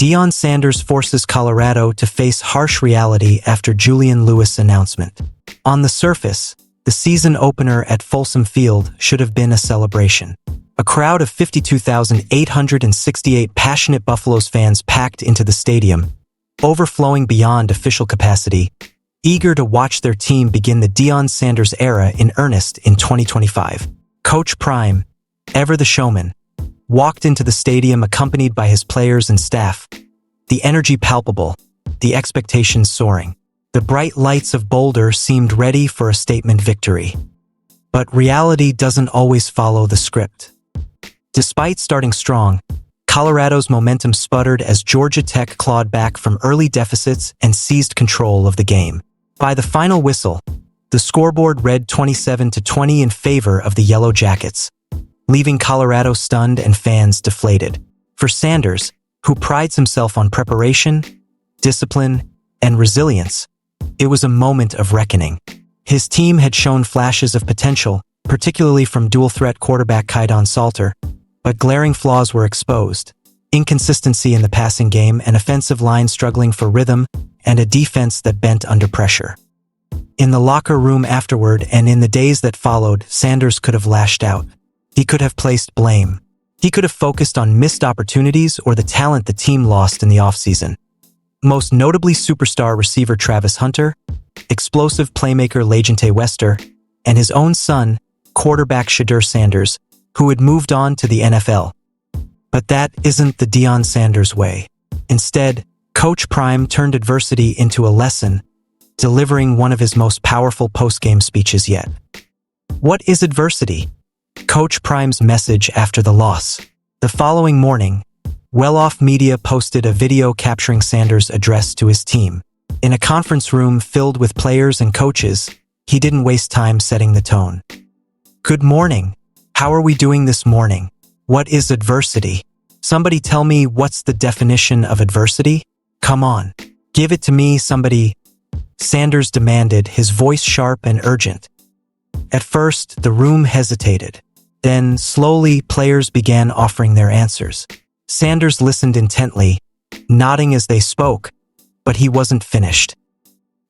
Deion Sanders forces Colorado to face harsh reality after Julian Lewis' announcement. On the surface, the season opener at Folsom Field should have been a celebration. A crowd of 52,868 passionate Buffaloes fans packed into the stadium, overflowing beyond official capacity, eager to watch their team begin the Deion Sanders era in earnest in 2025. Coach Prime, ever the showman, walked into the stadium accompanied by his players and staff, the energy palpable, the expectations soaring. The bright lights of Boulder seemed ready for a statement victory. But reality doesn't always follow the script. Despite starting strong, Colorado's momentum sputtered as Georgia Tech clawed back from early deficits and seized control of the game. By the final whistle, the scoreboard read 27-20 in favor of the Yellow Jackets, leaving Colorado stunned and fans deflated. For Sanders, who prides himself on preparation, discipline, and resilience, it was a moment of reckoning. His team had shown flashes of potential, particularly from dual-threat quarterback Kaidon Salter, but glaring flaws were exposed. Inconsistency in the passing game, an offensive line struggling for rhythm, and a defense that bent under pressure. In the locker room afterward and in the days that followed, Sanders could have lashed out. He could have placed blame. He could have focused on missed opportunities or the talent the team lost in the offseason. Most notably superstar receiver Travis Hunter, explosive playmaker Lejante Wester, and his own son, quarterback Shedeur Sanders, who had moved on to the NFL. But that isn't the Deion Sanders way. Instead, Coach Prime turned adversity into a lesson, delivering one of his most powerful post-game speeches yet. What is adversity? Coach Prime's message after the loss. The following morning, Well-Off Media posted a video capturing Sanders' address to his team. In a conference room filled with players and coaches, he didn't waste time setting the tone. Good morning. How are we doing this morning? What is adversity? Somebody tell me what's the definition of adversity? Come on. Give it to me, somebody. Sanders demanded, his voice sharp and urgent. At first, the room hesitated. Then, slowly, players began offering their answers. Sanders listened intently, nodding as they spoke, but he wasn't finished.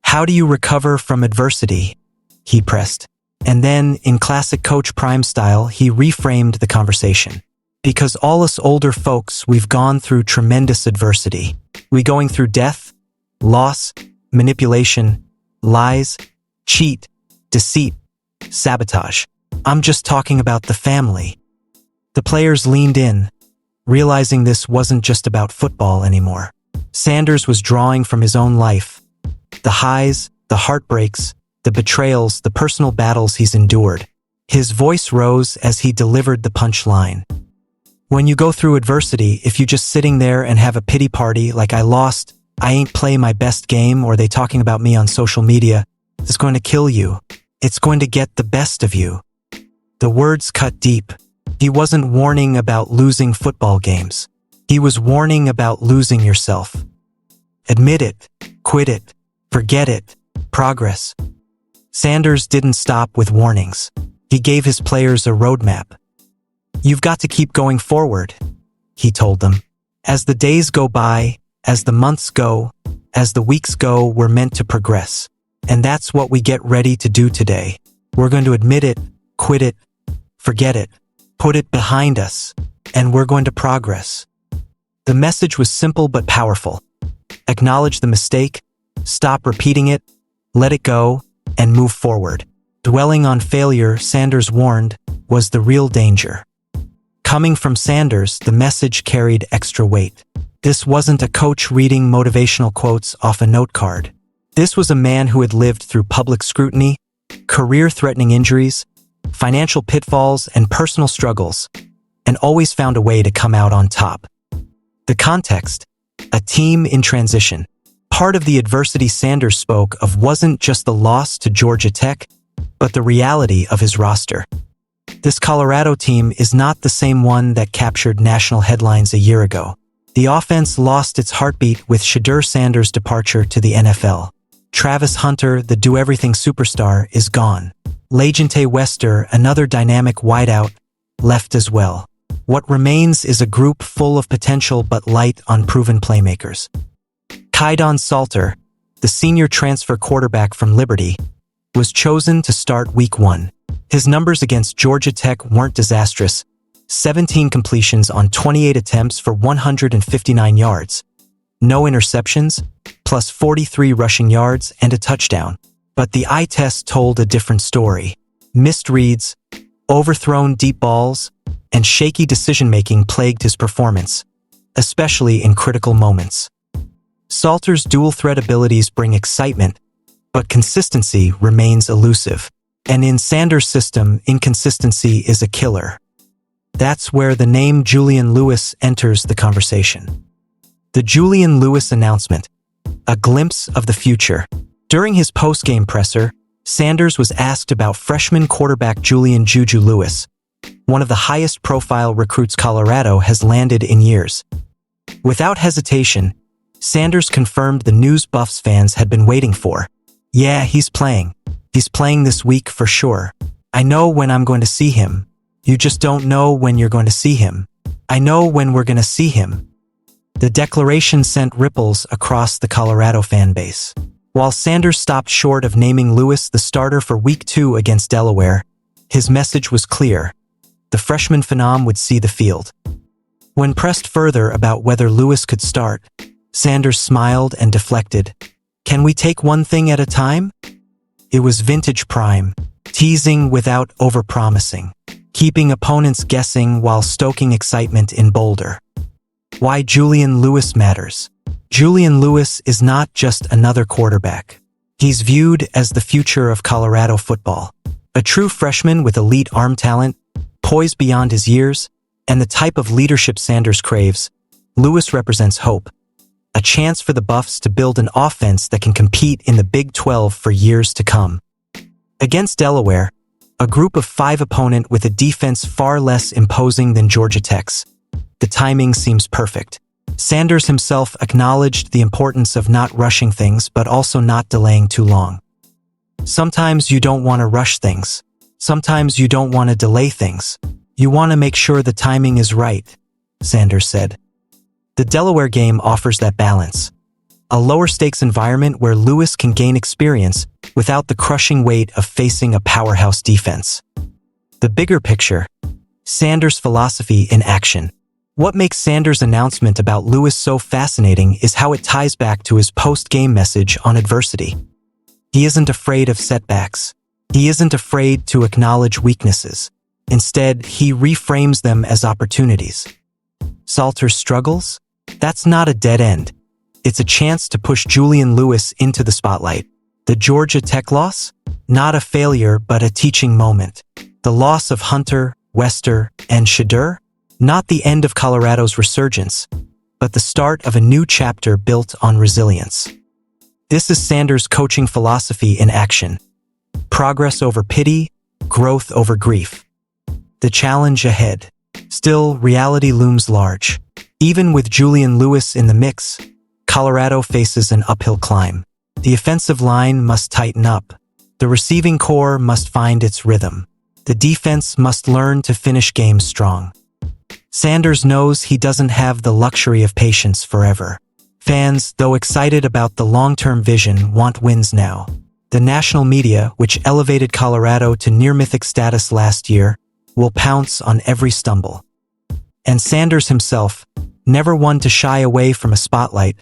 How do you recover from adversity? He pressed. And then, in classic Coach Prime style, he reframed the conversation. Because all us older folks, we've gone through tremendous adversity. We going through death, loss, manipulation, lies, cheat, deceit, sabotage. I'm just talking about the family. The players leaned in, realizing this wasn't just about football anymore. Sanders was drawing from his own life. The highs, the heartbreaks, the betrayals, the personal battles he's endured. His voice rose as he delivered the punchline. When you go through adversity, if you just sitting there and have a pity party like I lost, I ain't play my best game, or they talking about me on social media, it's going to kill you. It's going to get the best of you. The words cut deep. He wasn't warning about losing football games. He was warning about losing yourself. Admit it, quit it, forget it, progress. Sanders didn't stop with warnings. He gave his players a roadmap. You've got to keep going forward, he told them. As the days go by, as the months go, as the weeks go, we're meant to progress. And that's what we get ready to do today. We're going to admit it, quit it, forget it, put it behind us, and we're going to progress. The message was simple but powerful. Acknowledge the mistake, stop repeating it, let it go, and move forward. Dwelling on failure, Sanders warned, was the real danger. Coming from Sanders, the message carried extra weight. This wasn't a coach reading motivational quotes off a note card. This was a man who had lived through public scrutiny, career-threatening injuries, financial pitfalls, and personal struggles, and always found a way to come out on top. The context: a team in transition. Part of the adversity Sanders spoke of wasn't just the loss to Georgia Tech, but the reality of his roster. This Colorado team is not the same one that captured national headlines a year ago. The offense lost its heartbeat with Shedeur Sanders' departure to the NFL. Travis Hunter, the do-everything superstar, is gone. Lejante Wester, another dynamic wideout, left as well. What remains is a group full of potential but light on proven playmakers. Kaidon Salter, the senior transfer quarterback from Liberty, was chosen to start Week 1. His numbers against Georgia Tech weren't disastrous: 17 completions on 28 attempts for 159 yards, no interceptions, plus 43 rushing yards and a touchdown. But the eye test told a different story. Missed reads, overthrown deep balls, and shaky decision-making plagued his performance, especially in critical moments. Salter's dual-threat abilities bring excitement, but consistency remains elusive. And in Sanders' system, inconsistency is a killer. That's where the name Julian Lewis enters the conversation. The Julian Lewis announcement, a glimpse of the future. During his post-game presser, Sanders was asked about freshman quarterback Julian "Juju" Lewis, one of the highest-profile recruits Colorado has landed in years. Without hesitation, Sanders confirmed the news Buffs fans had been waiting for. "Yeah, he's playing. He's playing this week for sure. I know when I'm going to see him. You just don't know when you're going to see him. I know when we're going to see him." The declaration sent ripples across the Colorado fan base. While Sanders stopped short of naming Lewis the starter for Week 2 against Delaware, his message was clear. The freshman phenom would see the field. When pressed further about whether Lewis could start, Sanders smiled and deflected. "Can we take one thing at a time?" It was vintage Prime, teasing without overpromising, keeping opponents guessing while stoking excitement in Boulder. Why Julian Lewis matters. Julian Lewis is not just another quarterback. He's viewed as the future of Colorado football. A true freshman with elite arm talent, poised beyond his years, and the type of leadership Sanders craves, Lewis represents hope. A chance for the Buffs to build an offense that can compete in the Big 12 for years to come. Against Delaware, a group of 5 opponent with a defense far less imposing than Georgia Tech's, the timing seems perfect. Sanders himself acknowledged the importance of not rushing things but also not delaying too long. "Sometimes you don't want to rush things. Sometimes you don't want to delay things. You want to make sure the timing is right," Sanders said. The Delaware game offers that balance. A lower-stakes environment where Lewis can gain experience without the crushing weight of facing a powerhouse defense. The bigger picture, Sanders' philosophy in action. What makes Sanders' announcement about Lewis so fascinating is how it ties back to his post-game message on adversity. He isn't afraid of setbacks. He isn't afraid to acknowledge weaknesses. Instead, he reframes them as opportunities. Salter's struggles? That's not a dead end. It's a chance to push Julian Lewis into the spotlight. The Georgia Tech loss? Not a failure, but a teaching moment. The loss of Hunter, Wester, and Shedeur? Not the end of Colorado's resurgence, but the start of a new chapter built on resilience. This is Sanders' coaching philosophy in action. Progress over pity, growth over grief. The challenge ahead. Still, reality looms large. Even with Julian Lewis in the mix, Colorado faces an uphill climb. The offensive line must tighten up. The receiving core must find its rhythm. The defense must learn to finish games strong. Sanders knows he doesn't have the luxury of patience forever. Fans, though excited about the long-term vision, want wins now. The national media, which elevated Colorado to near-mythic status last year, will pounce on every stumble. And Sanders himself, never one to shy away from a spotlight,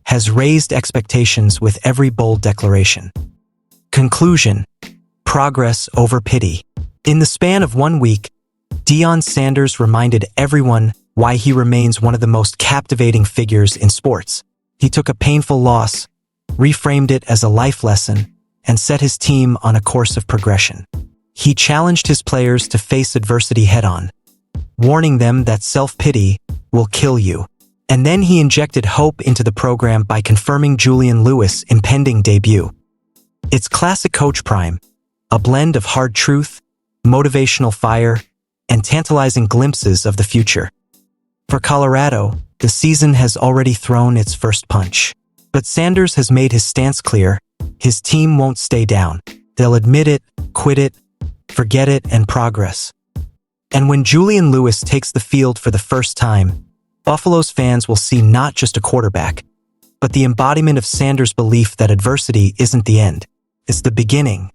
has raised expectations with every bold declaration. Conclusion: progress over pity. In the span of 1 week, Deion Sanders reminded everyone why he remains one of the most captivating figures in sports. He took a painful loss, reframed it as a life lesson, and set his team on a course of progression. He challenged his players to face adversity head-on, warning them that self-pity will kill you. And then he injected hope into the program by confirming Julian Lewis' impending debut. It's classic Coach Prime, a blend of hard truth, motivational fire, and tantalizing glimpses of the future. For Colorado, the season has already thrown its first punch. But Sanders has made his stance clear: his team won't stay down. They'll admit it, quit it, forget it, and progress. And when Julian Lewis takes the field for the first time, Buffalo's fans will see not just a quarterback, but the embodiment of Sanders' belief that adversity isn't the end, it's the beginning.